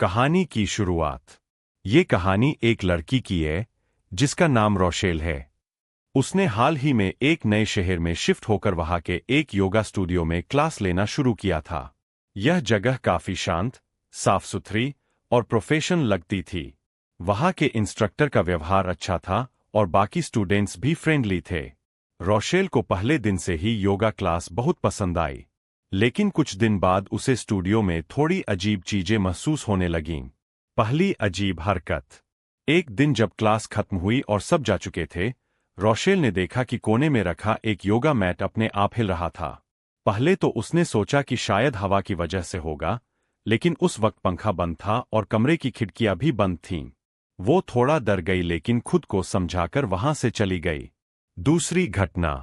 कहानी की शुरुआत। ये कहानी एक लड़की की है जिसका नाम रोशेल है। उसने हाल ही में एक नए शहर में शिफ्ट होकर वहां के एक योगा स्टूडियो में क्लास लेना शुरू किया था। यह जगह काफी शांत, साफ सुथरी और प्रोफेशनल लगती थी। वहां के इंस्ट्रक्टर का व्यवहार अच्छा था और बाकी स्टूडेंट्स भी फ्रेंडली थे। रोशेल को पहले दिन से ही योगा क्लास बहुत पसंद आई, लेकिन कुछ दिन बाद उसे स्टूडियो में थोड़ी अजीब चीजें महसूस होने लगीं। पहली अजीब हरकत। एक दिन जब क्लास खत्म हुई और सब जा चुके थे, रोशेल ने देखा कि कोने में रखा एक योगा मैट अपने आप हिल रहा था। पहले तो उसने सोचा कि शायद हवा की वजह से होगा, लेकिन उस वक्त पंखा बंद था और कमरे की खिड़कियां भी बंद थीं। वो थोड़ा डर गई लेकिन खुद को समझाकर वहां से चली गई। दूसरी घटना।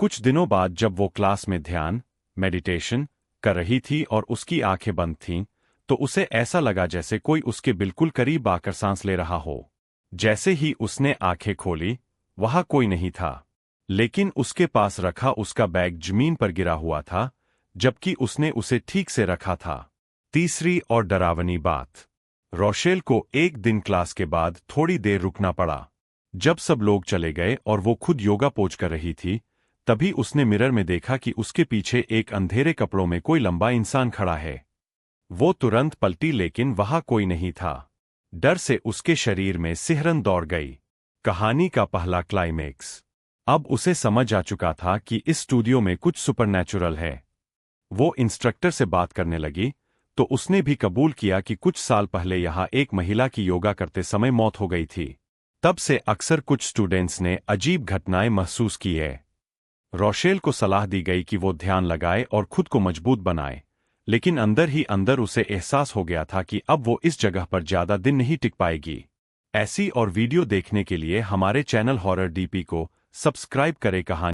कुछ दिनों बाद जब वो क्लास में ध्यान मेडिटेशन कर रही थी और उसकी आंखें बंद थीं, तो उसे ऐसा लगा जैसे कोई उसके बिल्कुल करीब आकर सांस ले रहा हो। जैसे ही उसने आंखें खोली, वहां कोई नहीं था, लेकिन उसके पास रखा उसका बैग जमीन पर गिरा हुआ था, जबकि उसने उसे ठीक से रखा था। तीसरी और डरावनी बात। रोशेल को एक दिन क्लास के बाद थोड़ी देर रुकना पड़ा। जब सब लोग चले गए और वो खुद योगा पोज कर रही थी, तभी उसने मिरर में देखा कि उसके पीछे एक अंधेरे कपड़ों में कोई लंबा इंसान खड़ा है। वो तुरंत पलटी लेकिन वहां कोई नहीं था। डर से उसके शरीर में सिहरन दौड़ गई। कहानी का पहला क्लाइमेक्स। अब उसे समझ आ चुका था कि इस स्टूडियो में कुछ सुपरनैचुरल है। वो इंस्ट्रक्टर से बात करने लगी, तो उसने भी कबूल किया कि कुछ साल पहले यहां एक महिला की योगा करते समय मौत हो गई थी। तब से अक्सर कुछ स्टूडेंट्स ने अजीब घटनाएं महसूस की है। रोशेल को सलाह दी गई कि वो ध्यान लगाए और खुद को मजबूत बनाए, लेकिन अंदर ही अंदर उसे एहसास हो गया था कि अब वो इस जगह पर ज्यादा दिन नहीं टिक पाएगी। ऐसी और वीडियो देखने के लिए हमारे चैनल हॉरर डीपी को सब्सक्राइब करें। कहानी